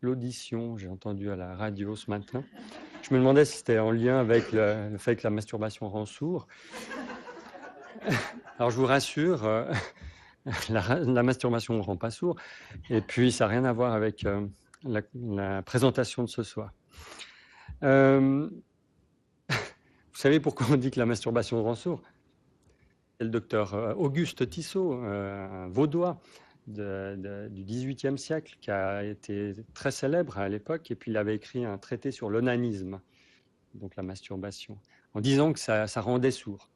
l'audition, j'ai entendu à la radio ce matin. Je me demandais si c'était en lien avec le fait que la masturbation rend sourd. Alors je vous rassure, la masturbation ne rend pas sourd. Et puis ça n'a rien à voir avec la présentation de ce soir. Vous savez pourquoi on dit que la masturbation rend sourd? C'est le docteur Auguste Tissot, un vaudois du XVIIIe siècle, qui a été très célèbre à l'époque, et puis il avait écrit un traité sur l'onanisme, donc la masturbation, en disant que ça rendait sourd.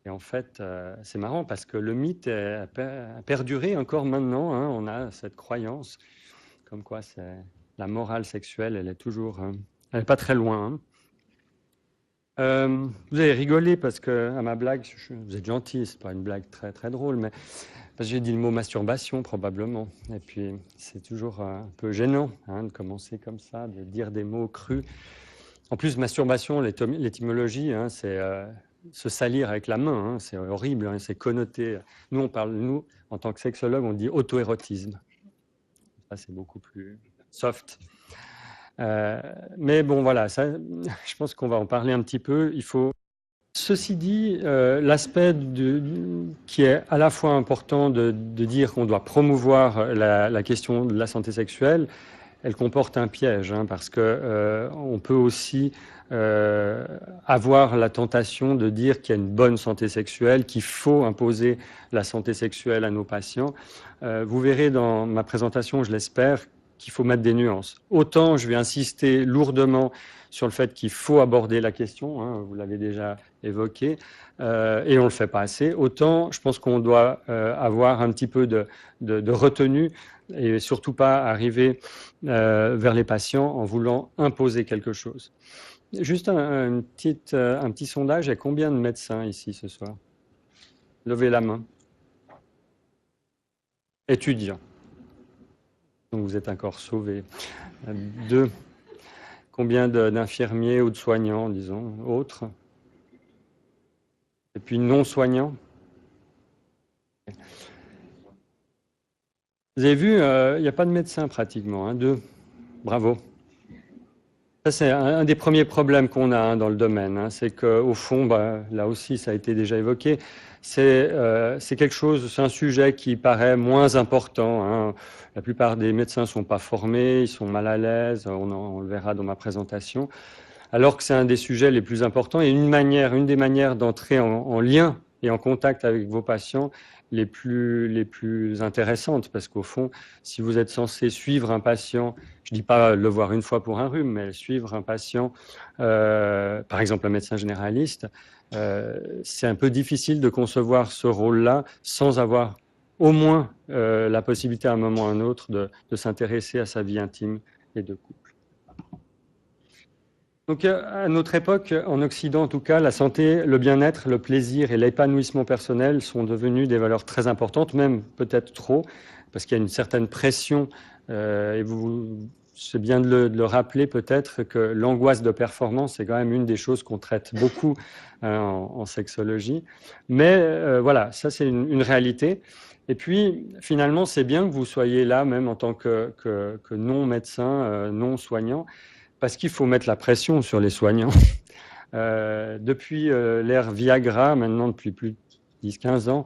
Et en fait, c'est marrant parce que le mythe a perduré encore maintenant. Hein, on a cette croyance comme quoi la morale sexuelle, elle est toujours, elle n'est pas très loin. Hein. Vous avez rigolé parce que à ma blague, vous êtes gentil, c'est pas une blague très très drôle, mais parce que j'ai dit le mot masturbation probablement. Et puis c'est toujours un peu gênant de commencer comme ça, de dire des mots crus. En plus, masturbation, l'étymologie, c'est se salir avec la main, c'est horrible, c'est connoté. Nous, en tant que sexologue, on dit auto-érotisme. Ça, c'est beaucoup plus soft. Mais bon, voilà, ça, je pense qu'on va en parler un petit peu. Ceci dit, l'aspect qui est à la fois important de dire qu'on doit promouvoir la question de la santé sexuelle, elle comporte un piège, parce que on peut aussi avoir la tentation de dire qu'il y a une bonne santé sexuelle, qu'il faut imposer la santé sexuelle à nos patients. Vous verrez dans ma présentation, je l'espère, qu'il faut mettre des nuances. Autant je vais insister lourdement sur le fait qu'il faut aborder la question, vous l'avez déjà évoqué, et on ne le fait pas assez, autant je pense qu'on doit avoir un petit peu de retenue et surtout pas arriver vers les patients en voulant imposer quelque chose. Juste un petit sondage, il y a combien de médecins ici ce soir? Levez la main. Étudiants. Donc vous êtes encore sauvés. 2. Combien d'infirmiers ou de soignants, disons, autres? Et puis non-soignants? Vous avez vu, il n'y a pas de médecin pratiquement, 2. Bravo. Ça, c'est un des premiers problèmes qu'on a dans le domaine. C'est qu'au fond, là aussi, ça a été déjà évoqué, c'est quelque chose, c'est un sujet qui paraît moins important. La plupart des médecins ne sont pas formés, ils sont mal à l'aise, on le verra dans ma présentation, alors que c'est un des sujets les plus importants et une des manières d'entrer en lien et en contact avec vos patients les plus intéressantes, parce qu'au fond, si vous êtes censé suivre un patient, je ne dis pas le voir une fois pour un rhume, mais suivre un patient, par exemple un médecin généraliste, c'est un peu difficile de concevoir ce rôle-là sans avoir au moins la possibilité à un moment ou à un autre de s'intéresser à sa vie intime et de couple. Donc, à notre époque, en Occident en tout cas, la santé, le bien-être, le plaisir et l'épanouissement personnel sont devenus des valeurs très importantes, même peut-être trop, parce qu'il y a une certaine pression, et c'est bien de le rappeler peut-être, que l'angoisse de performance, c'est quand même une des choses qu'on traite beaucoup en sexologie. Mais voilà, ça c'est une réalité. Et puis, finalement, c'est bien que vous soyez là, même en tant que non-médecin, non-soignant, parce qu'il faut mettre la pression sur les soignants. Depuis l'ère Viagra, maintenant depuis plus de 10-15 ans,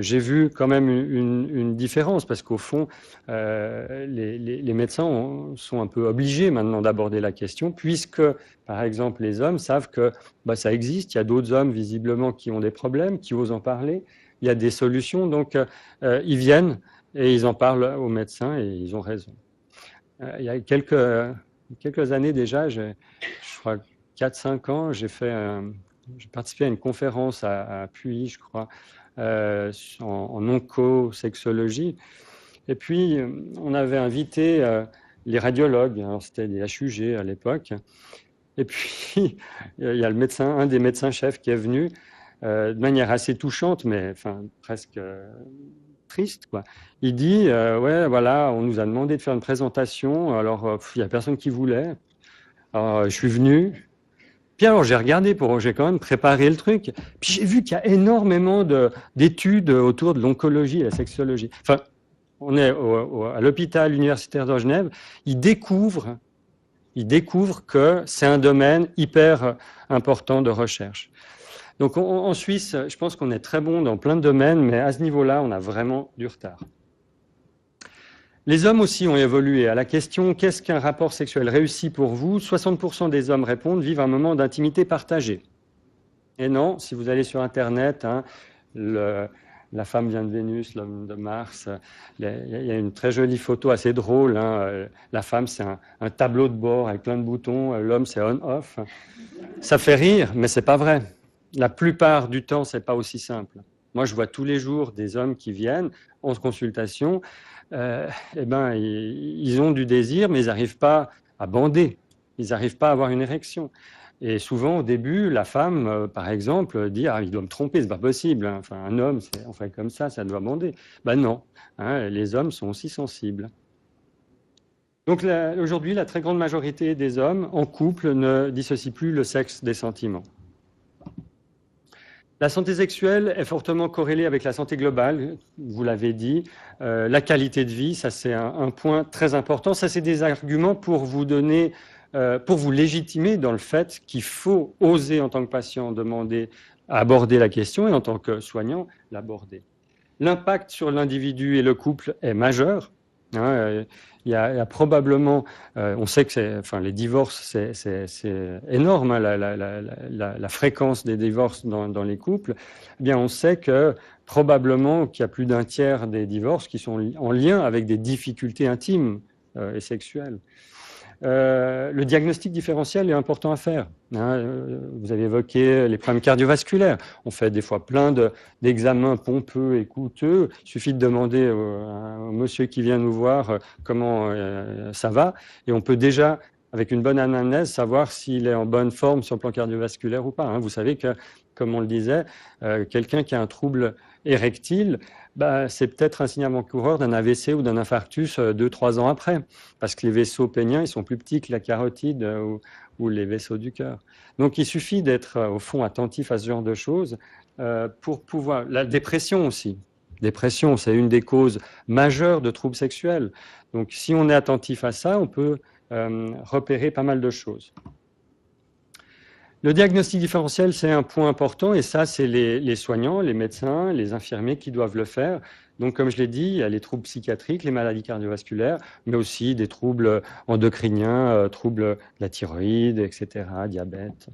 j'ai vu quand même une différence, parce qu'au fond, les médecins sont un peu obligés maintenant d'aborder la question, puisque, par exemple, les hommes savent que ça existe, il y a d'autres hommes visiblement qui ont des problèmes, qui osent en parler, il y a des solutions, donc ils viennent et ils en parlent aux médecins et ils ont raison. Il y a quelques années déjà, je crois 4-5 ans, j'ai participé à une conférence à Puy, je crois, en onco-sexologie. Et puis, on avait invité les radiologues, alors c'était des HUG à l'époque. Et puis, il y a un des médecins-chefs qui est venu de manière assez touchante, mais presque triste, quoi. Il dit, ouais, voilà, on nous a demandé de faire une présentation, alors il n'y a personne qui voulait. Alors, je suis venu. Puis alors, j'ai regardé, j'ai quand même préparé le truc. Puis j'ai vu qu'il y a énormément d'études autour de l'oncologie et la sexologie. Enfin, on est à l'hôpital universitaire de Genève, ils découvrent que c'est un domaine hyper important de recherche. Donc en Suisse, je pense qu'on est très bon dans plein de domaines, mais à ce niveau-là, on a vraiment du retard. Les hommes aussi ont évolué. À la question « Qu'est-ce qu'un rapport sexuel réussi pour vous ?», 60% des hommes répondent « Vivre un moment d'intimité partagée ». Et non, si vous allez sur Internet, hein, la femme vient de Vénus, l'homme de Mars, il y a une très jolie photo assez drôle. Hein, la femme, c'est un tableau de bord avec plein de boutons, l'homme, c'est on-off. Ça fait rire, mais c'est pas vrai. La plupart du temps, c'est pas aussi simple. Moi, je vois tous les jours des hommes qui viennent en consultation. Ils ont du désir, mais ils n'arrivent pas à bander. Ils n'arrivent pas à avoir une érection. Et souvent, au début, la femme, par exemple, dit « Ah, il doit me tromper, c'est pas possible. Hein. Enfin, un homme, on fait comme ça doit bander. » Ben non, hein, les hommes sont aussi sensibles. Donc aujourd'hui, la très grande majorité des hommes en couple ne dissocient plus le sexe des sentiments. La santé sexuelle est fortement corrélée avec la santé globale, vous l'avez dit. La qualité de vie, ça c'est un point très important. Ça c'est des arguments pour vous donner, pour vous légitimer dans le fait qu'il faut oser en tant que patient demander à aborder la question et en tant que soignant l'aborder. L'impact sur l'individu et le couple est majeur. Hein, il y a probablement, on sait que les divorces, c'est énorme, hein, la fréquence des divorces dans les couples. Eh bien, on sait que probablement qu'il y a plus d'un tiers des divorces qui sont en lien avec des difficultés intimes et sexuelles. Le diagnostic différentiel est important à faire. Hein. Vous avez évoqué les problèmes cardiovasculaires. On fait des fois plein d'examens pompeux et coûteux. Il suffit de demander au monsieur qui vient nous voir comment ça va. Et on peut déjà, avec une bonne anamnèse, savoir s'il est en bonne forme sur le plan cardiovasculaire ou pas. Hein. Vous savez que, comme on le disait, quelqu'un qui a un trouble érectile, c'est peut-être un signe avant-coureur d'un AVC ou d'un infarctus 2-3 ans après, parce que les vaisseaux péniens, ils sont plus petits que la carotide ou les vaisseaux du cœur. Donc il suffit d'être au fond attentif à ce genre de choses pour pouvoir... La dépression aussi. Dépression, c'est une des causes majeures de troubles sexuels. Donc si on est attentif à ça, on peut repérer pas mal de choses. Le diagnostic différentiel, c'est un point important et ça, c'est les soignants, les médecins, les infirmiers qui doivent le faire. Donc, comme je l'ai dit, il y a les troubles psychiatriques, les maladies cardiovasculaires, mais aussi des troubles endocriniens, troubles de la thyroïde, etc., diabète.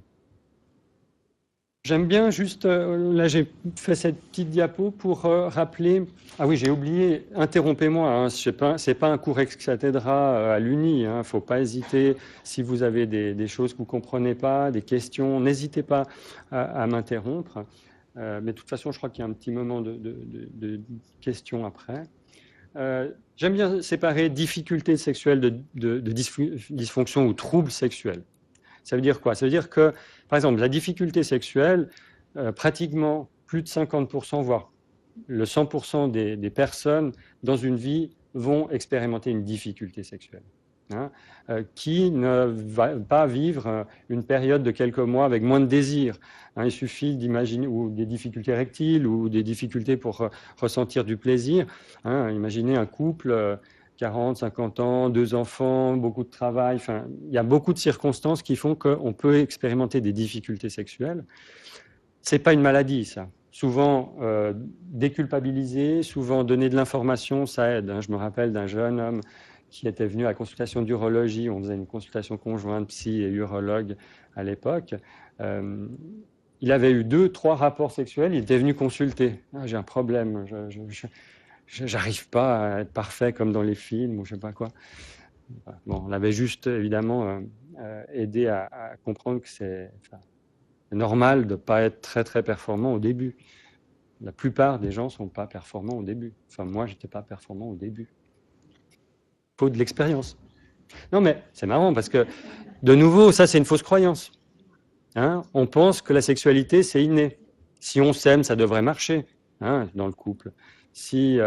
J'aime bien juste, là j'ai fait cette petite diapo pour rappeler, ah oui j'ai oublié, interrompez-moi, hein, c'est pas un cours ex-cathedra à l'Uni, hein, faut pas hésiter, si vous avez des choses que vous comprenez pas, des questions, n'hésitez pas à m'interrompre, mais de toute façon je crois qu'il y a un petit moment de questions après. J'aime bien séparer difficultés sexuelles de dysfonction ou troubles sexuels. Ça veut dire quoi? Ça veut dire que, par exemple, la difficulté sexuelle, pratiquement plus de 50%, voire le 100% des personnes dans une vie vont expérimenter une difficulté sexuelle. Hein, qui ne va pas vivre une période de quelques mois avec moins de désir. Hein, il suffit d'imaginer, ou des difficultés rectiles, ou des difficultés pour ressentir du plaisir. Hein, imaginez un couple... 40, 50 ans, 2 enfants, beaucoup de travail. Enfin, il y a beaucoup de circonstances qui font qu'on peut expérimenter des difficultés sexuelles. Ce n'est pas une maladie, ça. Souvent, déculpabiliser, souvent donner de l'information, ça aide. Hein. Je me rappelle d'un jeune homme qui était venu à la consultation d'urologie. On faisait une consultation conjointe psy et urologue à l'époque. Il avait eu 2-3 rapports sexuels. Il était venu consulter. Ah, j'ai un problème. J'arrive pas à être parfait comme dans les films ou je sais pas quoi. Bon, on l'avait juste évidemment aidé à comprendre que c'est normal de pas être très très performant au début. La plupart des gens sont pas performants au début. Enfin, moi, j'étais pas performant au début. Faut de l'expérience. Non, mais c'est marrant parce que de nouveau, ça c'est une fausse croyance. Hein, on pense que la sexualité c'est inné. Si on s'aime, ça devrait marcher, hein, dans le couple. Si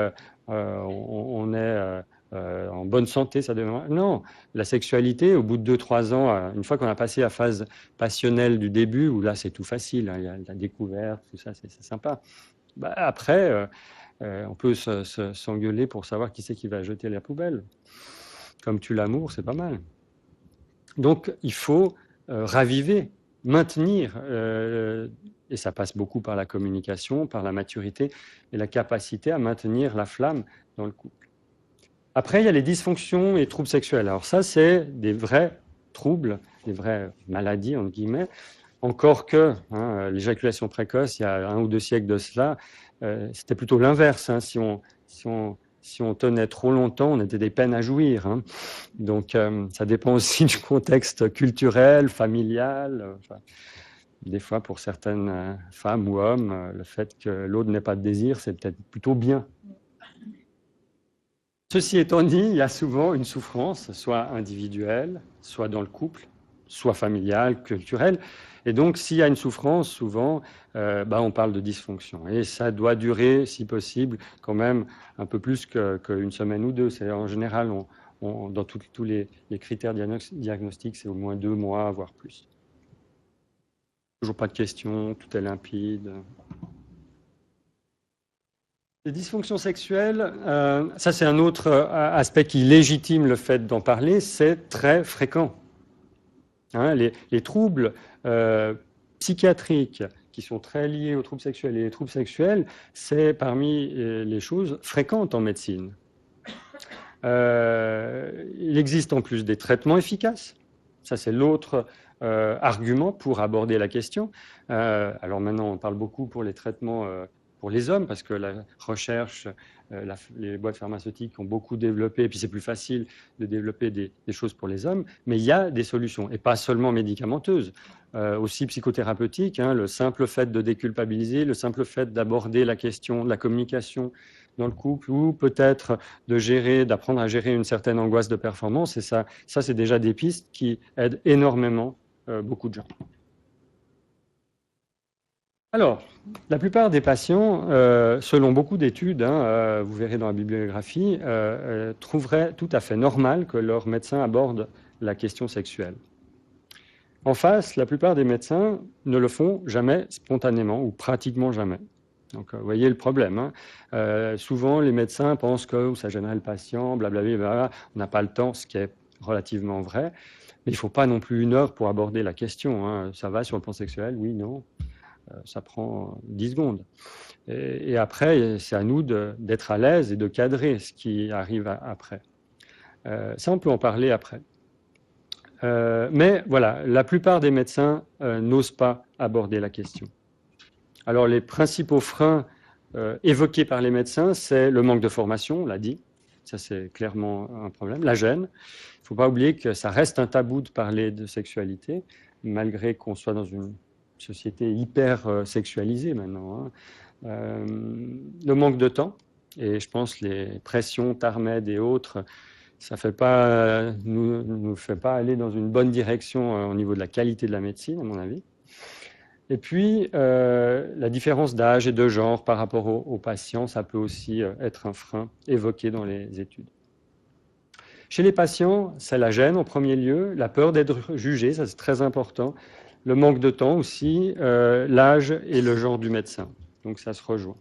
on est en bonne santé, ça devrait... Non, la sexualité, au bout de 2-3 ans, une fois qu'on a passé la phase passionnelle du début, où là c'est tout facile, hein, il y a la découverte, tout ça, c'est sympa. Après, On peut s'engueuler pour savoir qui c'est qui va jeter la poubelle. Comme tu l'amour, c'est pas mal. Donc, il faut raviver, maintenir, et ça passe beaucoup par la communication, par la maturité et la capacité à maintenir la flamme dans le couple. Après, il y a les dysfonctions et troubles sexuels. Alors ça, c'est des vrais troubles, des vraies maladies, entre guillemets. Encore que l'éjaculation précoce, il y a 1 ou 2 siècles de cela, c'était plutôt l'inverse. Si on tenait trop longtemps, on était des peines à jouir. Donc, ça dépend aussi du contexte culturel, familial. Des fois, pour certaines femmes ou hommes, le fait que l'autre n'ait pas de désir, c'est peut-être plutôt bien. Ceci étant dit, il y a souvent une souffrance, soit individuelle, soit dans le couple, soit familiale, culturelle. Et donc, s'il y a une souffrance, souvent, on parle de dysfonction. Et ça doit durer, si possible, quand même un peu plus qu'une semaine ou 2. C'est en général, dans tous les critères diagnostiques, c'est au moins 2 mois, voire plus. Toujours pas de questions, tout est limpide. Les dysfonctions sexuelles, ça c'est un autre aspect qui légitime le fait d'en parler, c'est très fréquent. Les troubles psychiatriques qui sont très liés aux troubles sexuels et les troubles sexuels, c'est parmi les choses fréquentes en médecine. Il existe en plus des traitements efficaces. Ça, c'est l'autre argument pour aborder la question. Alors maintenant, on parle beaucoup pour les traitements pour les hommes, parce que la recherche, les boîtes pharmaceutiques ont beaucoup développé, et puis c'est plus facile de développer des choses pour les hommes, mais il y a des solutions, et pas seulement médicamenteuses, aussi psychothérapeutiques. Le simple fait de déculpabiliser, le simple fait d'aborder la question de la communication dans le couple, ou peut-être d'apprendre à gérer une certaine angoisse de performance, et ça c'est déjà des pistes qui aident énormément beaucoup de gens. Alors, la plupart des patients, selon beaucoup d'études, vous verrez dans la bibliographie, trouveraient tout à fait normal que leur médecin aborde la question sexuelle. En face, la plupart des médecins ne le font jamais spontanément ou pratiquement jamais. Donc, vous voyez le problème. Souvent, les médecins pensent que ça gênerait le patient, blablabla, on n'a pas le temps, ce qui est relativement vrai. Mais il ne faut pas non plus 1 heure pour aborder la question. Ça va sur le plan sexuel? Oui, non. Ça prend 10 secondes. Et après, c'est à nous d'être à l'aise et de cadrer ce qui arrive après. Ça, on peut en parler après. Mais voilà, la plupart des médecins n'osent pas aborder la question. Alors, les principaux freins évoqués par les médecins, c'est le manque de formation, on l'a dit. Ça, c'est clairement un problème. La gêne. Il ne faut pas oublier que ça reste un tabou de parler de sexualité, malgré qu'on soit dans une société hyper sexualisée maintenant. Le manque de temps, et je pense les pressions TARMED et autres, ça nous fait pas aller dans une bonne direction au niveau de la qualité de la médecine, à mon avis. Et puis, la différence d'âge et de genre par rapport aux patients, ça peut aussi être un frein évoqué dans les études. Chez les patients, c'est la gêne en premier lieu, la peur d'être jugé, ça c'est très important. Le manque de temps aussi, l'âge et le genre du médecin. Donc ça se rejoint.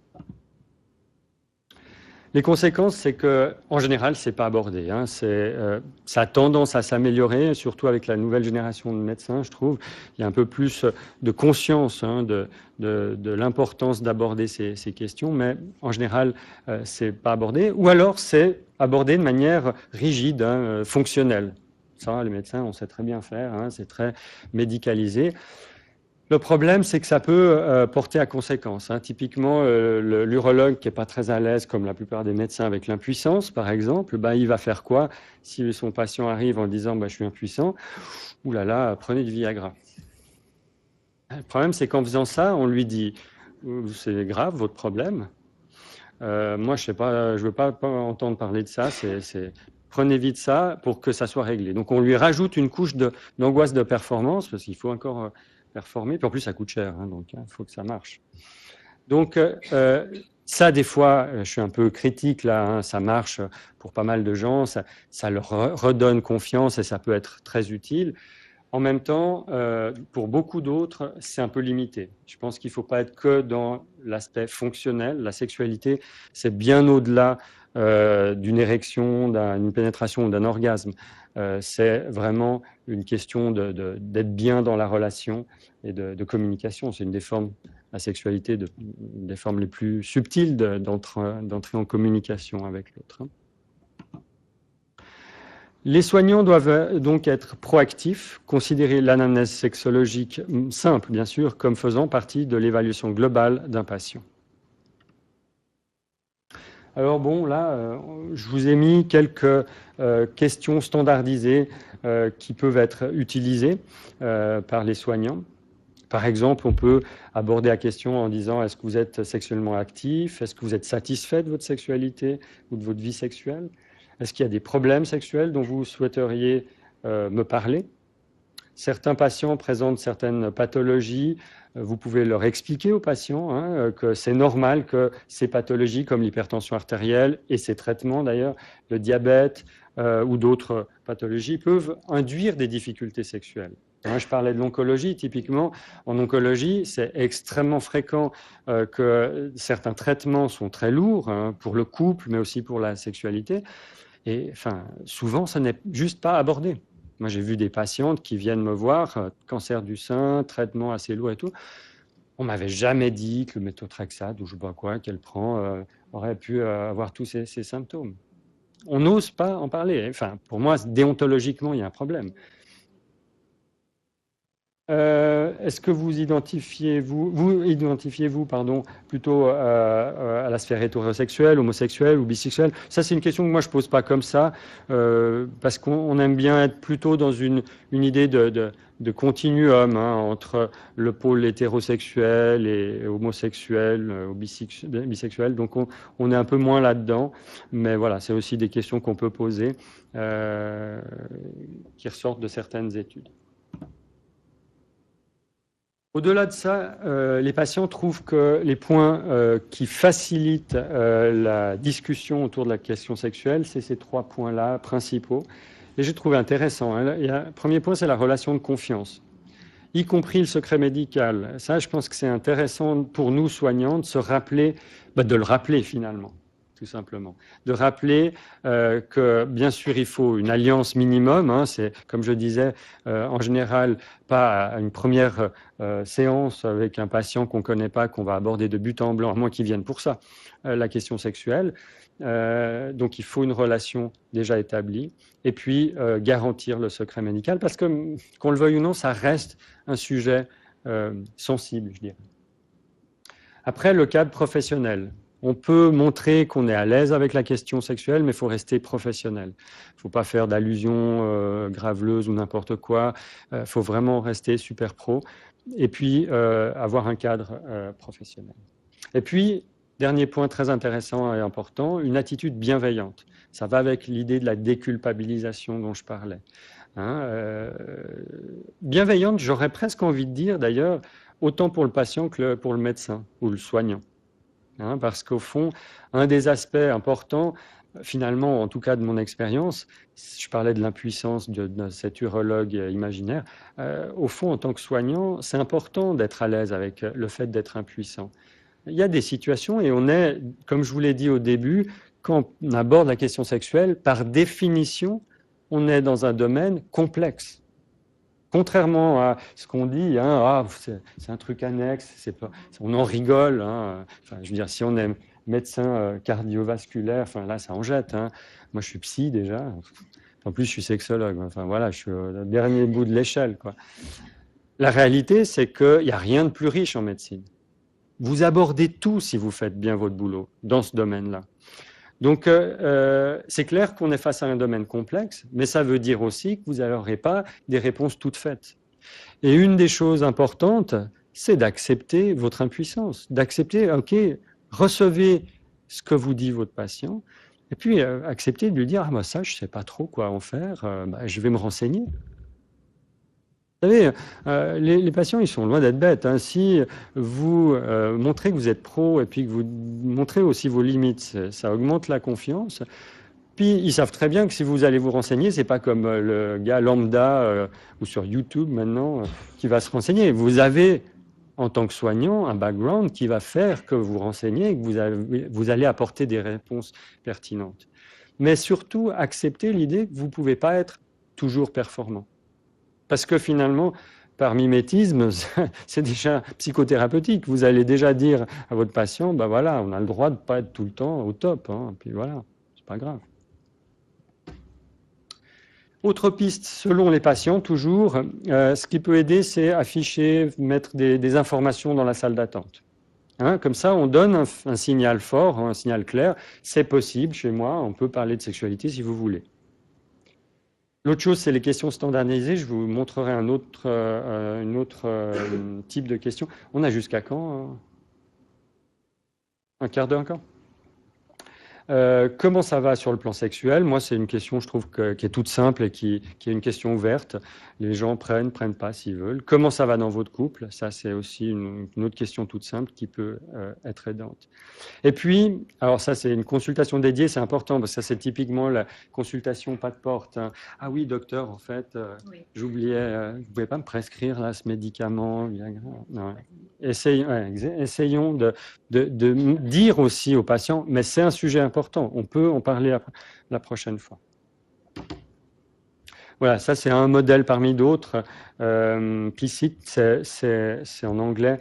Les conséquences, c'est qu'en général, ce n'est pas abordé. Ça a tendance à s'améliorer, surtout avec la nouvelle génération de médecins, je trouve. Il y a un peu plus de conscience de l'importance d'aborder ces questions, mais en général, ce n'est pas abordé. Ou alors, c'est abordé de manière rigide, fonctionnelle. Ça, les médecins, on sait très bien faire, c'est très médicalisé. Le problème, c'est que ça peut porter à conséquence. Typiquement, l'urologue qui n'est pas très à l'aise, comme la plupart des médecins, avec l'impuissance, par exemple, il va faire quoi si son patient arrive en disant je suis impuissant? Ouh là là, prenez du Viagra. Le problème, c'est qu'en faisant ça, on lui dit c'est grave, votre problème. Moi, je ne veux pas entendre parler de ça. Prenez vite ça pour que ça soit réglé. Donc, on lui rajoute une couche d'angoisse de performance, parce qu'il faut encore performer. Puis en plus, ça coûte cher, donc il faut que ça marche. Donc, ça, des fois, je suis un peu critique, là, ça marche pour pas mal de gens, ça leur redonne confiance et ça peut être très utile. En même temps, pour beaucoup d'autres, c'est un peu limité. Je pense qu'il ne faut pas être que dans l'aspect fonctionnel. La sexualité, c'est bien au-delà d'une érection, d'une pénétration ou d'un orgasme. C'est vraiment une question d'être bien dans la relation et de communication. C'est une des formes, la sexualité, des formes les plus subtiles d'entrer en communication avec l'autre. Les soignants doivent donc être proactifs, considérer l'anamnèse sexologique simple, bien sûr, comme faisant partie de l'évaluation globale d'un patient. Alors bon, là, je vous ai mis quelques questions standardisées qui peuvent être utilisées par les soignants. Par exemple, on peut aborder la question en disant: est-ce que vous êtes sexuellement actif? Est-ce que vous êtes satisfait de votre sexualité ou de votre vie sexuelle? Est-ce qu'il y a des problèmes sexuels dont vous souhaiteriez me parler? Certains patients présentent certaines pathologies. Vous pouvez leur expliquer aux patients que c'est normal que ces pathologies comme l'hypertension artérielle et ses traitements d'ailleurs, le diabète ou d'autres pathologies peuvent induire des difficultés sexuelles. Je parlais de l'oncologie, typiquement. En oncologie, c'est extrêmement fréquent que certains traitements sont très lourds pour le couple, mais aussi pour la sexualité. Et enfin, souvent, ça n'est juste pas abordé. Moi, j'ai vu des patientes qui viennent me voir, cancer du sein, traitement assez lourd et tout. On m'avait jamais dit que le méthotrexate ou je ne sais pas quoi qu'elle prend aurait pu avoir tous ces symptômes. On n'ose pas en parler. Enfin, pour moi, déontologiquement, il y a un problème. Est-ce que vous identifiez-vous plutôt à la sphère hétérosexuelle, homosexuelle ou bisexuelle? Ça, c'est une question que moi je pose pas comme ça, parce qu'on aime bien être plutôt dans une idée de continuum entre le pôle hétérosexuel et homosexuel ou bisexuel. Donc on est un peu moins là-dedans, mais voilà, c'est aussi des questions qu'on peut poser qui ressortent de certaines études. Au-delà de ça, les patients trouvent que les points qui facilitent la discussion autour de la question sexuelle, c'est ces 3 points-là principaux. Et j'ai trouvé intéressant. Le premier point, c'est la relation de confiance, y compris le secret médical. Ça, je pense que c'est intéressant pour nous, soignants, de se rappeler, de le rappeler finalement. Tout simplement. De rappeler que, bien sûr, il faut une alliance minimum. C'est, comme je disais, en général, pas à une première séance avec un patient qu'on ne connaît pas, qu'on va aborder de but en blanc, à moins qu'ils viennent pour ça, la question sexuelle. Donc, il faut une relation déjà établie. Et puis, garantir le secret médical, parce que, qu'on le veuille ou non, ça reste un sujet sensible, je dirais. Après, le cadre professionnel. On peut montrer qu'on est à l'aise avec la question sexuelle, mais il faut rester professionnel. Il ne faut pas faire d'allusions graveleuses ou n'importe quoi. Il faut vraiment rester super pro. Et puis, avoir un cadre professionnel. Et puis, dernier point très intéressant et important, une attitude bienveillante. Ça va avec l'idée de la déculpabilisation dont je parlais. Bienveillante, j'aurais presque envie de dire d'ailleurs, autant pour le patient que pour le médecin ou le soignant. Parce qu'au fond, un des aspects importants, finalement, en tout cas de mon expérience, je parlais de l'impuissance de cet urologue imaginaire, au fond, en tant que soignant, c'est important d'être à l'aise avec le fait d'être impuissant. Il y a des situations, et on est, comme je vous l'ai dit au début, quand on aborde la question sexuelle, par définition, on est dans un domaine complexe. Contrairement à ce qu'on dit, c'est un truc annexe, on en rigole. Enfin, je veux dire, si on est médecin cardiovasculaire, enfin, là, ça en jette. Moi, je suis psy déjà. En plus, je suis sexologue. Enfin, voilà, je suis au dernier bout de l'échelle, quoi. La réalité, c'est qu'il n'y a rien de plus riche en médecine. Vous abordez tout si vous faites bien votre boulot dans ce domaine-là. Donc, c'est clair qu'on est face à un domaine complexe, mais ça veut dire aussi que vous n'aurez pas des réponses toutes faites. Et une des choses importantes, c'est d'accepter votre impuissance, d'accepter, OK, recevez ce que vous dit votre patient, et puis accepter de lui dire, ça, je ne sais pas trop quoi en faire, je vais me renseigner. Vous savez, les patients, ils sont loin d'être bêtes. Si vous montrez que vous êtes pro et puis que vous montrez aussi vos limites, ça augmente la confiance. puis, ils savent très bien que si vous allez vous renseigner, c'est pas comme le gars lambda ou sur YouTube maintenant qui va se renseigner. Vous avez, en tant que soignant, un background qui va faire que vous renseignez et que vous allez apporter des réponses pertinentes. Mais surtout, accepter l'idée que vous ne pouvez pas être toujours performant. Parce que finalement, par mimétisme, c'est déjà psychothérapeutique. Vous allez déjà dire à votre patient, ben voilà, on a le droit de ne pas être tout le temps au top. Hein, puis voilà, c'est pas grave. Autre piste, selon les patients, toujours, ce qui peut aider, c'est afficher, mettre des informations dans la salle d'attente. Hein, comme ça, on donne un signal fort, un signal clair. C'est possible chez moi, on peut parler de sexualité si vous voulez. L'autre chose, c'est les questions standardisées. Je vous montrerai un autre type de questions. On a jusqu'à quand? Un quart d'heure encore? Comment ça va sur le plan sexuel? Moi, c'est une question, je trouve, qui est toute simple et qui est une question ouverte. Les gens prennent pas s'ils veulent. Comment ça va dans votre couple? Ça, c'est aussi une autre question toute simple qui peut être aidante. Et puis, alors ça, c'est une consultation dédiée, c'est important, parce que ça, c'est typiquement la consultation pas de porte. Hein. Ah oui, docteur, en fait, oui. J'oubliais, vous ne pouvez pas me prescrire là, ce médicament? Non. Essayons de dire aussi aux patients, mais c'est un sujet important, on peut en parler la prochaine fois. Voilà, ça c'est un modèle parmi d'autres. Plicit, c'est en anglais.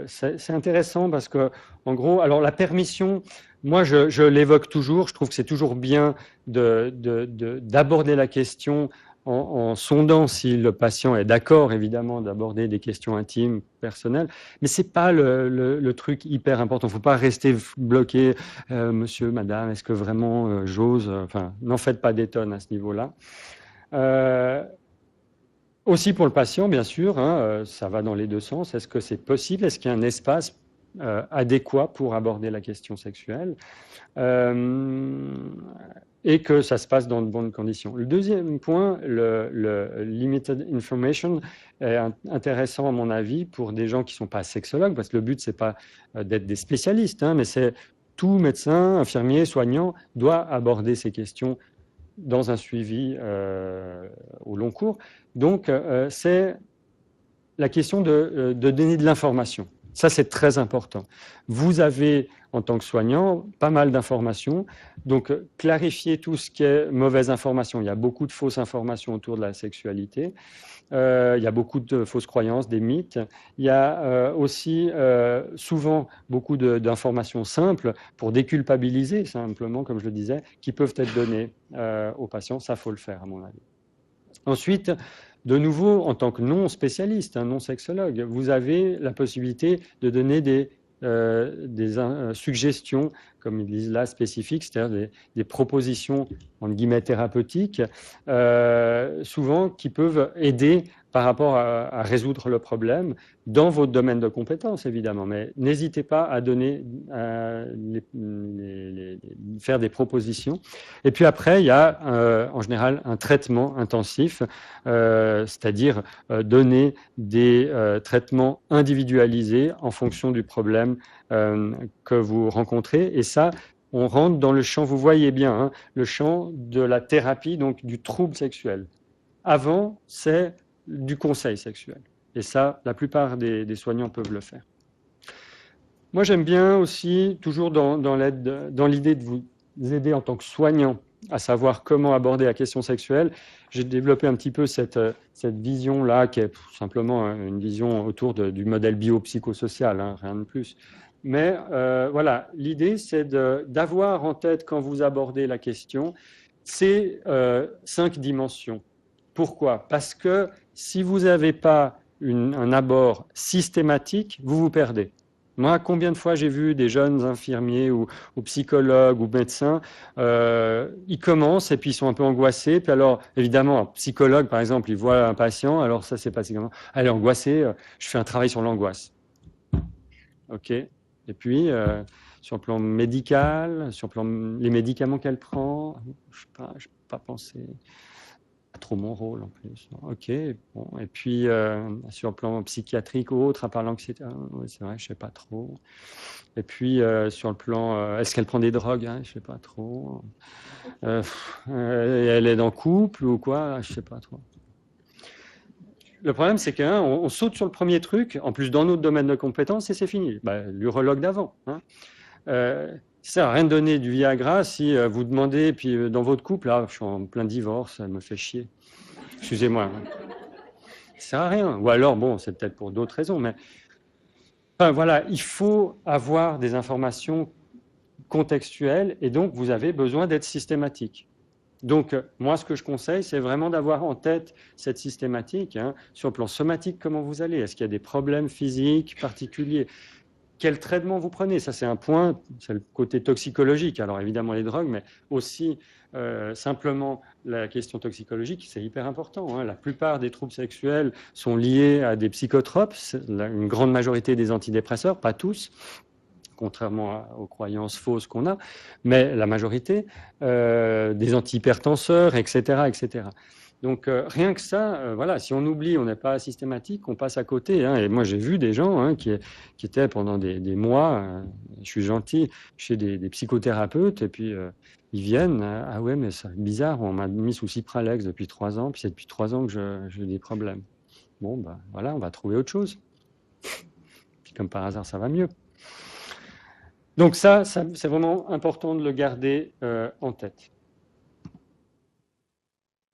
C'est intéressant parce que, en gros, alors la permission, moi je l'évoque toujours, je trouve que c'est toujours bien d'aborder la question en sondant si le patient est d'accord, évidemment, d'aborder des questions intimes, personnelles, mais ce n'est pas le truc hyper important. Il ne faut pas rester bloqué, monsieur, madame, est-ce que vraiment j'ose? Enfin, n'en faites pas des tonnes à ce niveau-là. Aussi pour le patient, bien sûr, hein, ça va dans les deux sens. Est-ce que c'est possible? Est-ce qu'il y a un espace adéquat pour aborder la question sexuelle? Et que ça se passe dans de bonnes conditions. Le deuxième point, le limited information, est intéressant à mon avis pour des gens qui ne sont pas sexologues, parce que le but, ce n'est pas d'être des spécialistes, hein, mais c'est tout médecin, infirmier, soignant doit aborder ces questions dans un suivi au long cours. Donc, c'est la question de donner de l'information. Ça, c'est très important. Vous avez, en tant que soignant, pas mal d'informations. Donc, clarifier tout ce qui est mauvaise information. Il y a beaucoup de fausses informations autour de la sexualité. Il y a beaucoup de fausses croyances, des mythes. Il y a aussi souvent beaucoup d'informations simples pour déculpabiliser, simplement, comme je le disais, qui peuvent être données aux patients. Ça, il faut le faire, à mon avis. Ensuite, de nouveau, en tant que non-spécialiste, non-sexologue, vous avez la possibilité de donner des suggestions, comme ils disent là, spécifiques, c'est-à-dire des propositions, entre guillemets, thérapeutiques, souvent qui peuvent aider par rapport à résoudre le problème dans votre domaine de compétences, évidemment. Mais n'hésitez pas à donner, faire des propositions. Et puis après, il y a en général un traitement intensif, c'est-à-dire donner des traitements individualisés en fonction du problème que vous rencontrez. Et ça, on rentre dans le champ, vous voyez bien, hein, le champ de la thérapie, donc du trouble sexuel. Avant, c'est du conseil sexuel. Et ça, la plupart des soignants peuvent le faire. Moi, j'aime bien aussi, toujours dans l'idée de vous aider en tant que soignant à savoir comment aborder la question sexuelle, j'ai développé un petit peu cette vision-là, qui est simplement une vision autour du modèle biopsychosocial, hein, rien de plus. Mais voilà, l'idée, c'est d'avoir en tête, quand vous abordez la question, ces 5 dimensions. Pourquoi? Parce que si vous n'avez pas un abord systématique, vous vous perdez. Moi, combien de fois j'ai vu des jeunes infirmiers ou psychologues ou médecins, ils commencent et puis ils sont un peu angoissés. Puis alors, évidemment, un psychologue, par exemple, il voit un patient, alors ça, c'est pas si comment. Elle est angoissée, je fais un travail sur l'angoisse. OK. Et puis, sur le plan médical, sur le plan les médicaments qu'elle prend, je n'ai pas pensé. pas trop mon rôle en plus. Ok, bon. Et puis sur le plan psychiatrique ou autre, à part l'anxiété, ouais, c'est vrai, je sais pas trop. Et puis sur le plan, est-ce qu'elle prend des drogues, hein, je sais pas trop. Elle est en couple ou quoi, je sais pas trop. Le problème, c'est qu'on saute sur le premier truc, en plus dans notre domaine de compétences, et c'est fini. Bah, l'urologue d'avant. Hein. Ça sert à rien de donner du Viagra si vous demandez, puis dans votre couple, là, je suis en plein divorce, ça me fait chier. Excusez-moi. Hein. Ça sert à rien. Ou alors, bon, c'est peut-être pour d'autres raisons, mais enfin, voilà, il faut avoir des informations contextuelles, et donc vous avez besoin d'être systématique. Donc, moi, ce que je conseille, c'est vraiment d'avoir en tête cette systématique. Hein, sur le plan somatique, comment vous allez? Est-ce qu'il y a des problèmes physiques particuliers? Quel traitement vous prenez? Ça, c'est un point, c'est le côté toxicologique. Alors, évidemment, les drogues, mais aussi simplement la question toxicologique, c'est hyper important. Hein. La plupart des troubles sexuels sont liés à des psychotropes, une grande majorité des antidépresseurs, pas tous, contrairement aux croyances fausses qu'on a, mais la majorité, des antihypertenseurs, etc., etc. Donc rien que ça, voilà, si on oublie, on n'est pas systématique, on passe à côté. Hein. Et moi, j'ai vu des gens qui étaient pendant des mois, je suis gentil, chez des psychothérapeutes, et puis ils viennent, ah ouais, mais c'est bizarre, on m'a mis sous Cipralex depuis 3 ans, puis c'est depuis 3 ans que j'ai des problèmes. Bon, ben voilà, on va trouver autre chose. Puis comme par hasard, ça va mieux. Donc ça c'est vraiment important de le garder en tête.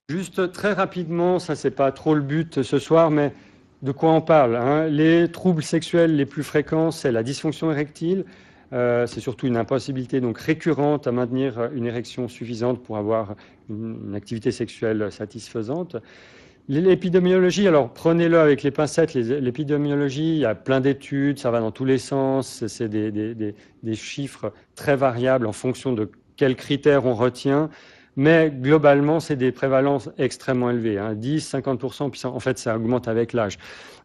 Juste très rapidement, ça c'est pas trop le but ce soir, mais de quoi on parle, hein? Les troubles sexuels les plus fréquents, c'est la dysfonction érectile. C'est surtout une impossibilité donc récurrente à maintenir une érection suffisante pour avoir une activité sexuelle satisfaisante. L'épidémiologie, alors prenez-le avec les pincettes, l'épidémiologie, il y a plein d'études, ça va dans tous les sens, c'est des chiffres très variables en fonction de quels critères on retient, mais globalement, c'est des prévalences extrêmement élevées, hein, 10, 50%, puis en fait, ça augmente avec l'âge.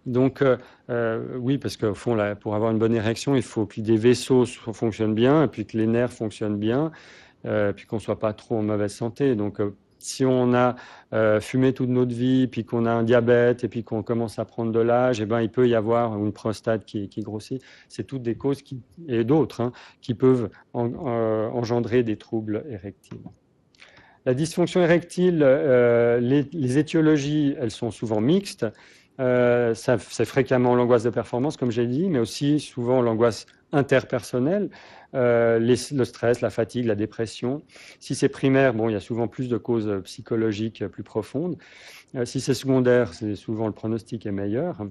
Donc, oui, parce qu'au fond, là, pour avoir une bonne érection, il faut que des vaisseaux fonctionnent bien, et puis que les nerfs fonctionnent bien, puis qu'on ne soit pas trop en mauvaise santé. Donc, si on a fumé toute notre vie, puis qu'on a un diabète, et puis qu'on commence à prendre de l'âge, eh ben, il peut y avoir une prostate qui grossit. C'est toutes des causes, et d'autres, hein, qui peuvent engendrer des troubles érectiles. La dysfonction érectile, les étiologies, elles sont souvent mixtes. C'est fréquemment l'angoisse de performance, comme j'ai dit, mais aussi souvent l'angoisse interpersonnelle, le stress, la fatigue, la dépression. Si c'est primaire, bon, il y a souvent plus de causes psychologiques plus profondes. Si c'est secondaire, c'est souvent le pronostic est meilleur.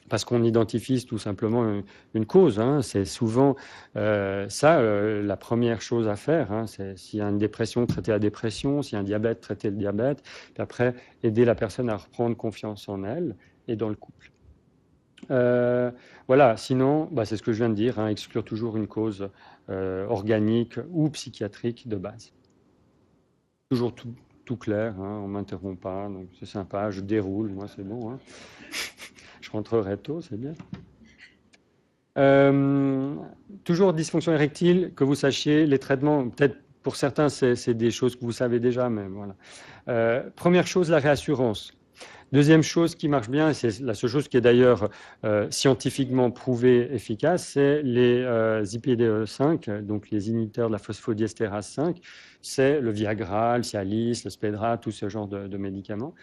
Parce qu'on identifie tout simplement une cause. Hein. C'est souvent la première chose à faire. Hein. C'est s'il y a une dépression, traiter la dépression. S'il y a un diabète, traiter le diabète. Puis après, aider la personne à reprendre confiance en elle et dans le couple. Voilà, sinon, c'est ce que je viens de dire, hein, exclure toujours une cause organique ou psychiatrique de base. Toujours tout clair, hein, on ne m'interrompt pas, donc c'est sympa, je déroule, moi c'est bon. Hein. Je rentrerai tôt, c'est bien. Toujours dysfonction érectile, que vous sachiez, les traitements, peut-être pour certains c'est des choses que vous savez déjà, mais voilà. Première chose, la réassurance. Deuxième chose qui marche bien, et c'est la seule chose qui est d'ailleurs scientifiquement prouvée efficace, c'est les IPDE5, donc les inhibiteurs de la phosphodiesterase 5. C'est le Viagra, le Cialis, le Spedra, tout ce genre de médicaments.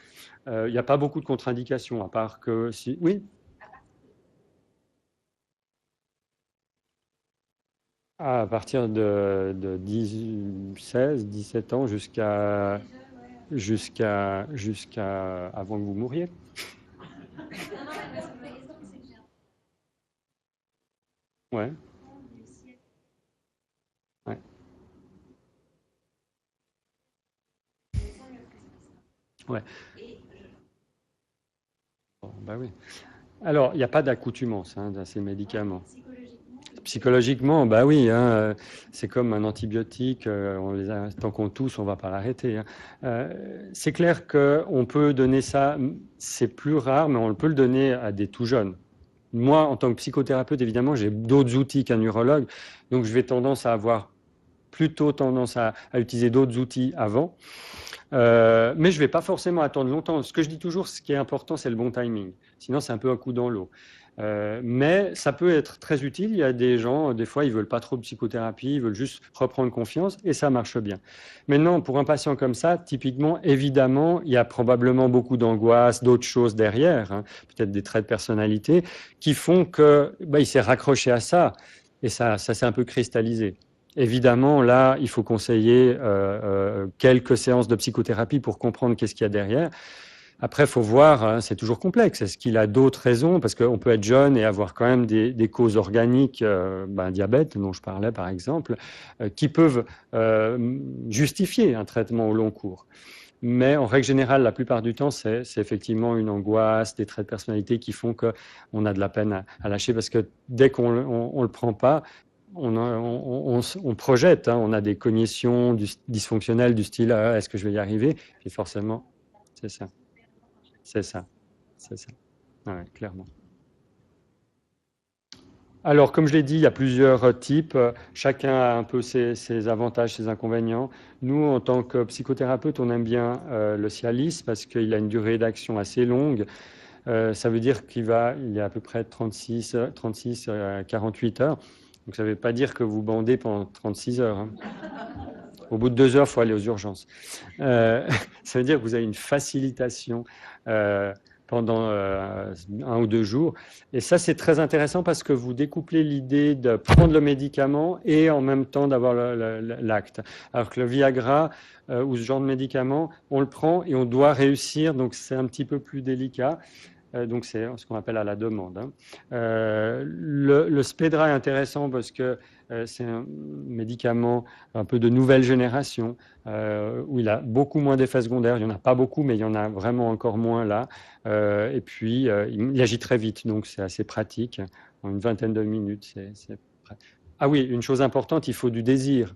Il n'y a pas beaucoup de contre-indications, à part que si... Oui. À partir de 16, 17 ans jusqu'à avant que vous mouriez. Ouais. Ouais. Ouais. Bon, bah oui. Alors, il n'y a pas d'accoutumance dans ces médicaments. Psychologiquement, bah oui, hein, c'est comme un antibiotique, tant qu'on tousse, on ne va pas l'arrêter. Hein. C'est clair qu'on peut donner ça, c'est plus rare, mais on peut le donner à des tout jeunes. Moi, en tant que psychothérapeute, évidemment, j'ai d'autres outils qu'un urologue, donc je vais tendance à avoir plutôt tendance à utiliser d'autres outils avant. Mais je ne vais pas forcément attendre longtemps. Ce que je dis toujours, ce qui est important, c'est le bon timing. Sinon, c'est un peu un coup dans l'eau. Mais ça peut être très utile. Il y a des gens, des fois, ils ne veulent pas trop de psychothérapie, ils veulent juste reprendre confiance et ça marche bien. Maintenant, pour un patient comme ça, typiquement, évidemment, il y a probablement beaucoup d'angoisse, d'autres choses derrière, hein, peut-être des traits de personnalité, qui font qu'il s'est raccroché à ça et ça s'est un peu cristallisé. Évidemment, là, il faut conseiller quelques séances de psychothérapie pour comprendre qu'est-ce qu'il y a derrière. Après, il faut voir, hein, c'est toujours complexe. Est-ce qu'il a d'autres raisons? Parce qu'on peut être jeune et avoir quand même des causes organiques, diabète, dont je parlais par exemple, qui peuvent justifier un traitement au long cours. Mais en règle générale, la plupart du temps, c'est effectivement une angoisse, des traits de personnalité qui font qu'on a de la peine à lâcher parce que dès qu'on ne le prend pas, on projette, hein, on a des cognitions dysfonctionnelles du style est-ce que je vais y arriver? Et forcément, c'est ça. C'est ça. C'est ça. Ouais, clairement. Alors, comme je l'ai dit, il y a plusieurs types. Chacun a un peu ses avantages, ses inconvénients. Nous, en tant que psychothérapeute, on aime bien le Cialis parce qu'il a une durée d'action assez longue. Ça veut dire qu'il est à peu près 36 à 48 heures. Donc, ça ne veut pas dire que vous bandez pendant 36 heures. Hein. Au bout de 2 heures, il faut aller aux urgences. Ça veut dire que vous avez une facilitation pendant 1 ou 2 jours. Et ça, c'est très intéressant parce que vous découplez l'idée de prendre le médicament et en même temps d'avoir l'acte. Alors que le Viagra ou ce genre de médicament, on le prend et on doit réussir, donc c'est un petit peu plus délicat. Donc c'est ce qu'on appelle à la demande. Hein. Le Spedra est intéressant parce que c'est un médicament un peu de nouvelle génération où il a beaucoup moins d'effets secondaires. Il n'y en a pas beaucoup, mais il y en a vraiment encore moins là. Et puis, il agit très vite, donc c'est assez pratique. En une vingtaine de minutes, Ah oui, une chose importante, il faut du désir.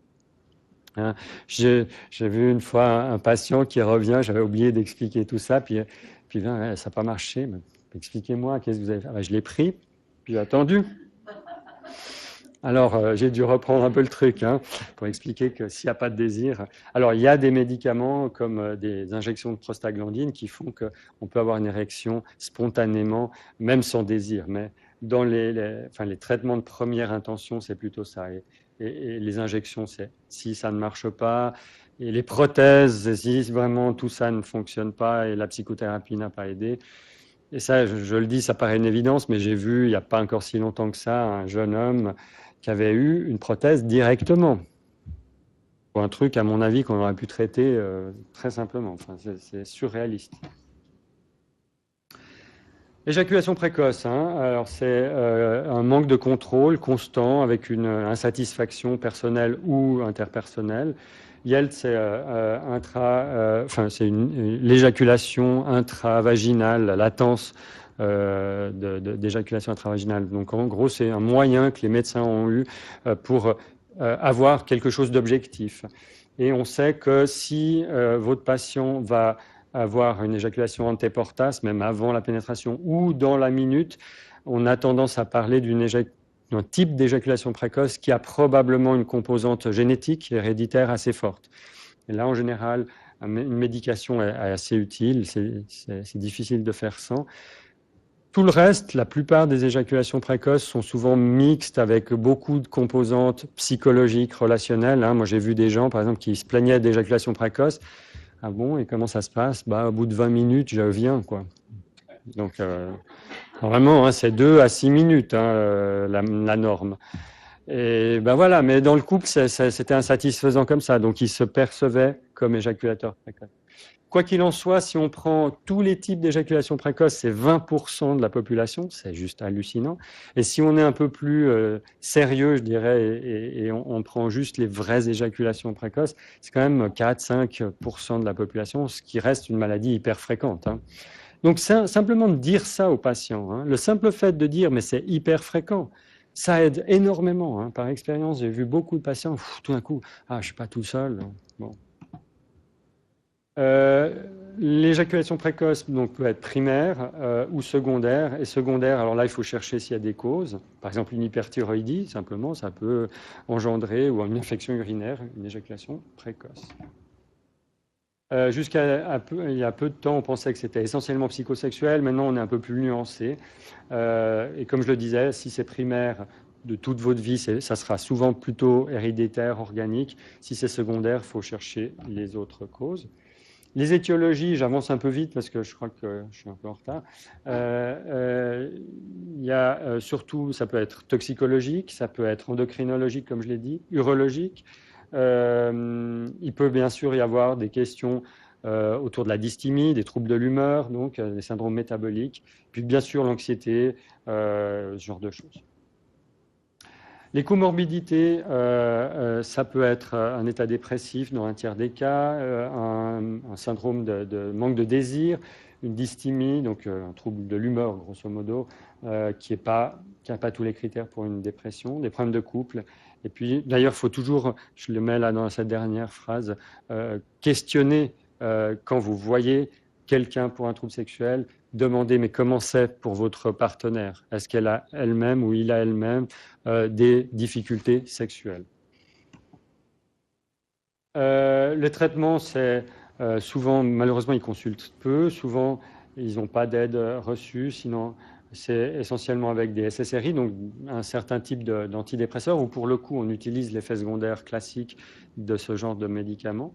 Hein. J'ai vu une fois un patient qui revient, j'avais oublié d'expliquer tout ça, puis ça n'a pas marché. Expliquez-moi, qu'est-ce que vous avez fait? Je l'ai pris, puis j'ai attendu. Alors, j'ai dû reprendre un peu le truc hein, pour expliquer que s'il n'y a pas de désir. Alors, il y a des médicaments comme des injections de prostaglandine qui font qu'on peut avoir une érection spontanément, même sans désir. Mais dans les traitements de première intention, c'est plutôt ça. Et les injections, c'est si ça ne marche pas. Et les prothèses, si vraiment tout ça ne fonctionne pas et la psychothérapie n'a pas aidé. Et ça, je le dis, ça paraît une évidence, mais j'ai vu, il n'y a pas encore si longtemps que ça, un jeune homme qui avait eu une prothèse directement. Pour un truc, à mon avis, qu'on aurait pu traiter très simplement. Enfin, c'est surréaliste. Éjaculation précoce, hein. Alors c'est un manque de contrôle constant avec une insatisfaction personnelle ou interpersonnelle. YELT, c'est l'éjaculation intravaginale, la latence d'éjaculation intravaginale. Donc en gros, c'est un moyen que les médecins ont eu pour avoir quelque chose d'objectif. Et on sait que si votre patient va avoir une éjaculation anteportas, même avant la pénétration ou dans la minute, on a tendance à parler d'un type d'éjaculation précoce qui a probablement une composante génétique héréditaire assez forte. Et là, en général, une médication est assez utile, c'est difficile de faire sans. Tout le reste, la plupart des éjaculations précoces sont souvent mixtes avec beaucoup de composantes psychologiques, relationnelles. Hein. Moi, j'ai vu des gens, par exemple, qui se plaignaient d'éjaculation précoce. Ah bon, et comment ça se passe? Au bout de 20 minutes, je viens, quoi. Donc, vraiment, hein, c'est 2 à 6 minutes, hein, la norme. Et voilà, mais dans le couple, c'était insatisfaisant comme ça. Donc, il se percevait comme éjaculateur précoce. Quoi qu'il en soit, si on prend tous les types d'éjaculation précoce, c'est 20% de la population, c'est juste hallucinant. Et si on est un peu plus sérieux, je dirais, et on prend juste les vraies éjaculations précoces, c'est quand même 4-5% de la population, ce qui reste une maladie hyper fréquente. Hein. Donc simplement de dire ça aux patients, hein, le simple fait de dire mais c'est hyper fréquent, ça aide énormément. Hein. Par expérience, j'ai vu beaucoup de patients, tout d'un coup, je ne suis pas tout seul. Bon. L'éjaculation précoce donc, peut être primaire ou secondaire. Et secondaire, alors là, il faut chercher s'il y a des causes. Par exemple, une hyperthyroïdie, simplement, ça peut engendrer, ou une infection urinaire, une éjaculation précoce. Jusqu'à il y a peu de temps, on pensait que c'était essentiellement psychosexuel. Maintenant, on est un peu plus nuancé. Et comme je le disais, si c'est primaire de toute votre vie, ça sera souvent plutôt héréditaire, organique. Si c'est secondaire, il faut chercher les autres causes. Les étiologies, j'avance un peu vite parce que je crois que je suis un peu en retard. Il y a surtout, ça peut être toxicologique, ça peut être endocrinologique, comme je l'ai dit, urologique. Il peut bien sûr y avoir des questions autour de la dysthymie, des troubles de l'humeur, donc des syndromes métaboliques, puis bien sûr l'anxiété, ce genre de choses. Les comorbidités, ça peut être un état dépressif dans un tiers des cas, un syndrome de manque de désir, une dysthymie, donc un trouble de l'humeur grosso modo, qui n'a pas tous les critères pour une dépression, des problèmes de couple. Et puis d'ailleurs, il faut toujours, je le mets là dans cette dernière phrase, questionner quand vous voyez quelqu'un pour un trouble sexuel, demandez mais comment c'est pour votre partenaire? Est-ce qu'elle a elle-même ou il a elle-même des difficultés sexuelles? Le traitement, c'est souvent, malheureusement, ils consultent peu, souvent ils n'ont pas d'aide reçue, sinon c'est essentiellement avec des SSRI, donc un certain type d'antidépresseurs, où pour le coup on utilise l'effet secondaire classique de ce genre de médicaments.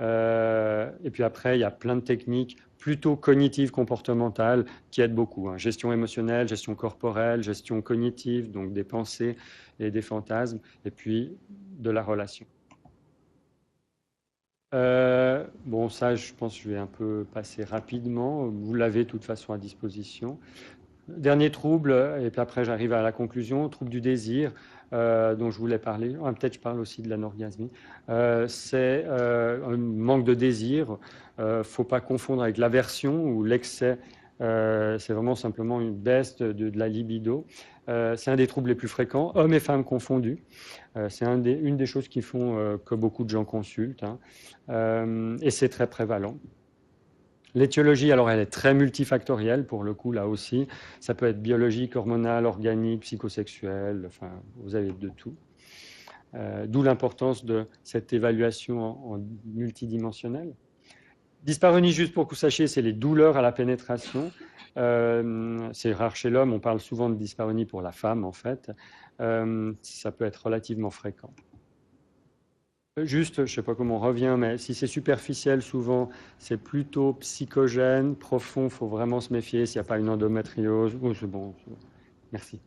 Et puis après, il y a plein de techniques plutôt cognitives, comportementales, qui aident beaucoup. Hein. Gestion émotionnelle, gestion corporelle, gestion cognitive, donc des pensées et des fantasmes, et puis de la relation. Bon, ça, je pense que je vais un peu passer rapidement. Vous l'avez de toute façon à disposition. Dernier trouble, et puis après j'arrive à la conclusion, trouble du désir, dont je voulais parler. Peut-être je parle aussi de l'anorgasmie. C'est un manque de désir. Il ne faut pas confondre avec l'aversion ou l'excès. C'est vraiment simplement une baisse de la libido. C'est un des troubles les plus fréquents, hommes et femmes confondus. C'est une des choses qui font que beaucoup de gens consultent. Hein. Et c'est très prévalent. L'étiologie, alors elle est très multifactorielle pour le coup, là aussi. Ça peut être biologique, hormonal, organique, psychosexuel, enfin, vous avez de tout. D'où l'importance de cette évaluation en multidimensionnelle. Dyspareunie, juste pour que vous sachiez, c'est les douleurs à la pénétration. C'est rare chez l'homme, on parle souvent de dyspareunie pour la femme en fait. Ça peut être relativement fréquent. Juste, je ne sais pas comment on revient, mais si c'est superficiel, souvent, c'est plutôt psychogène, profond, il faut vraiment se méfier s'il n'y a pas une endométriose. Oh, c'est bon, merci.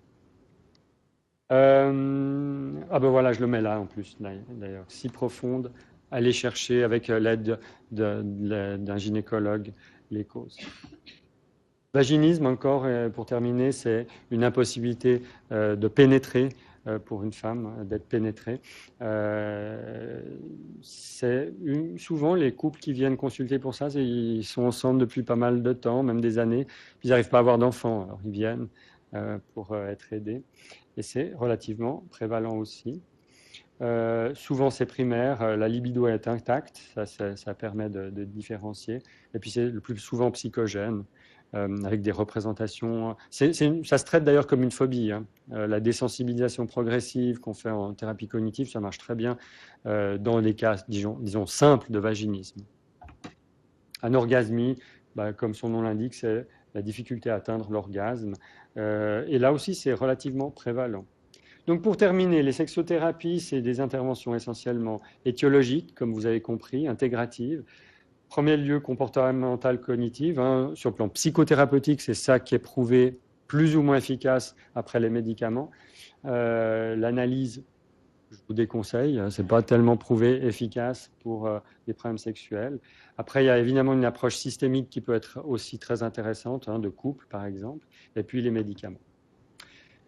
Ah ben voilà, je le mets là en plus, d'ailleurs. Si profonde, allez chercher avec l'aide d'un gynécologue les causes. Vaginisme, encore, pour terminer, c'est une impossibilité de pénétrer pour une femme, d'être pénétrée. C'est souvent les couples qui viennent consulter pour ça, ils sont ensemble depuis pas mal de temps, même des années, puis ils n'arrivent pas à avoir d'enfants, alors ils viennent pour être aidés. Et c'est relativement prévalent aussi. Souvent c'est primaire, la libido est intacte, ça permet de différencier. Et puis c'est le plus souvent psychogène, avec des représentations. Ça se traite d'ailleurs comme une phobie. Hein. La désensibilisation progressive qu'on fait en thérapie cognitive, ça marche très bien dans les cas, disons simples de vaginisme. Anorgasmie, comme son nom l'indique, c'est la difficulté à atteindre l'orgasme. Et là aussi, c'est relativement prévalent. Donc pour terminer, les sexothérapies, c'est des interventions essentiellement étiologiques, comme vous avez compris, intégratives. Premier lieu, comportemental cognitive. Hein. Sur le plan psychothérapeutique, c'est ça qui est prouvé plus ou moins efficace après les médicaments. L'analyse, je vous déconseille, ce n'est pas tellement prouvé efficace pour les problèmes sexuels. Après, il y a évidemment une approche systémique qui peut être aussi très intéressante, hein, de couple par exemple, et puis les médicaments.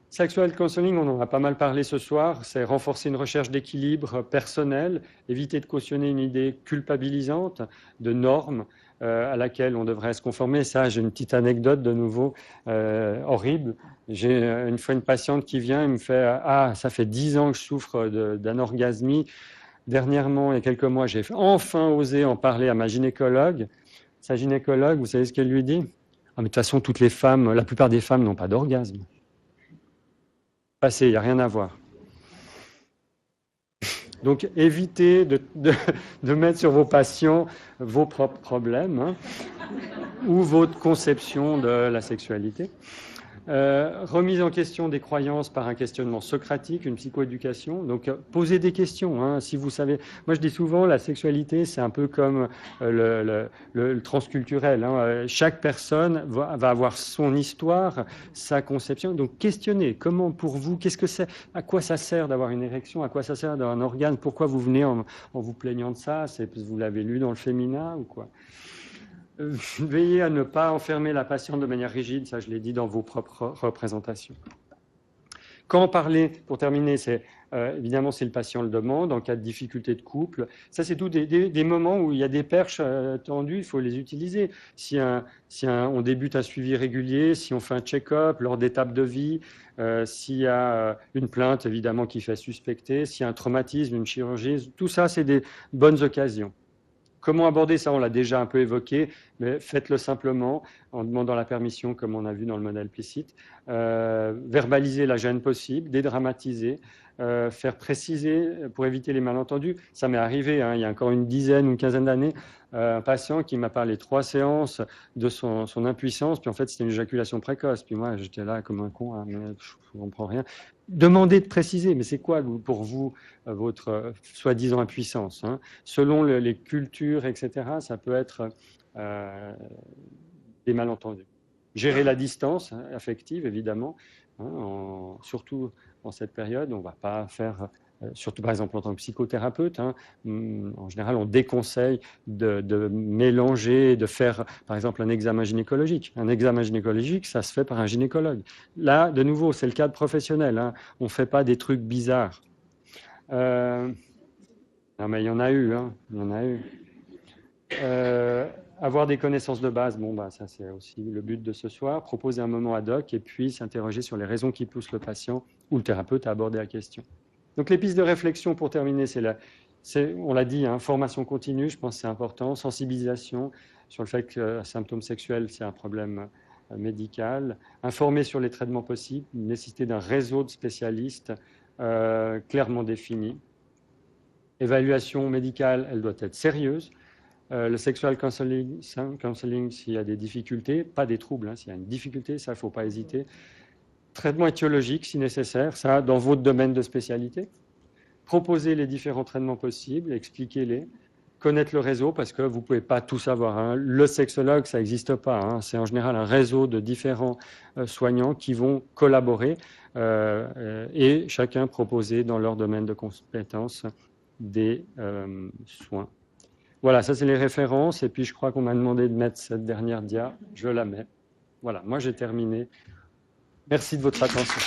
Sexual counseling, on en a pas mal parlé ce soir, c'est renforcer une recherche d'équilibre personnel, éviter de cautionner une idée culpabilisante de normes à laquelle on devrait se conformer. Ça, j'ai une petite anecdote de nouveau horrible. J'ai une fois une patiente qui vient et me fait « Ah, ça fait 10 ans que je souffre d'anorgasmie. Dernièrement, il y a quelques mois, j'ai enfin osé en parler à ma gynécologue. Sa gynécologue, vous savez ce qu'elle lui dit? Ah, mais de toute façon, toutes les femmes, la plupart des femmes n'ont pas d'orgasme. Passé, il n'y a rien à voir. Donc, évitez de mettre sur vos patients vos propres problèmes, hein, ou votre conception de la sexualité. Remise en question des croyances par un questionnement socratique, une psychoéducation. Donc, posez des questions. Hein, si vous savez, moi je dis souvent, la sexualité, c'est un peu comme le transculturel. Hein. Chaque personne va avoir son histoire, sa conception. Donc, questionnez. Comment pour vous, qu'est-ce que c'est? À quoi ça sert d'avoir une érection? À quoi ça sert d'avoir un organe? Pourquoi vous venez en vous plaignant de ça? C'est parce que vous l'avez lu dans le féminin ou quoi? Veillez à ne pas enfermer la patiente de manière rigide, ça je l'ai dit dans vos propres représentations. Quand parler, pour terminer, c'est évidemment si le patient le demande, en cas de difficulté de couple. Ça, c'est tout des moments où il y a des perches tendues, il faut les utiliser. Si on débute un suivi régulier, si on fait un check-up lors d'étapes de vie, s'il y a une plainte évidemment qui fait suspecter, s'il y a un traumatisme, une chirurgie, tout ça, c'est des bonnes occasions. Comment aborder ça? On l'a déjà un peu évoqué, mais faites-le simplement en demandant la permission, comme on a vu dans le modèle Plicite. Verbaliser la gêne possible, dédramatiser, faire préciser pour éviter les malentendus. Ça m'est arrivé, hein, il y a encore une dizaine ou une quinzaine d'années, un patient qui m'a parlé 3 séances de son impuissance, puis en fait c'était une éjaculation précoce. Puis moi j'étais là comme un con, hein, mais je ne comprends rien. Demandez de préciser, mais c'est quoi pour vous votre soi-disant impuissance, hein? Selon les cultures, etc., ça peut être des malentendus. Gérer la distance affective, évidemment, hein, surtout en cette période, on ne va pas faire, surtout par exemple en tant que psychothérapeute, hein, en général on déconseille de mélanger, de faire par exemple un examen gynécologique. Un examen gynécologique, ça se fait par un gynécologue. Là, de nouveau, c'est le cadre professionnel, hein, on ne fait pas des trucs bizarres. Non mais il y en a eu, hein, il y en a eu. Avoir des connaissances de base, bon, bah, ça c'est aussi le but de ce soir, proposer un moment ad hoc et puis s'interroger sur les raisons qui poussent le patient ou le thérapeute à aborder la question. Donc les pistes de réflexion pour terminer, on l'a dit, hein, formation continue, je pense que c'est important, sensibilisation sur le fait que symptômes sexuels, c'est un problème médical, informer sur les traitements possibles, nécessité d'un réseau de spécialistes clairement défini. Évaluation médicale, elle doit être sérieuse. Le sexual counseling, s'il y a des difficultés, pas des troubles, hein, s'il y a une difficulté, ça, il ne faut pas hésiter. Traitement étiologique, si nécessaire, ça, dans votre domaine de spécialité. Proposer les différents traitements possibles, expliquez-les. Connaître le réseau, parce que vous ne pouvez pas tout savoir. Hein. Le sexologue, ça n'existe pas. Hein. C'est en général un réseau de différents soignants qui vont collaborer et chacun proposer dans leur domaine de compétences des soins. Voilà, ça c'est les références, et puis je crois qu'on m'a demandé de mettre cette dernière dia, je la mets. Voilà, moi j'ai terminé. Merci de votre attention.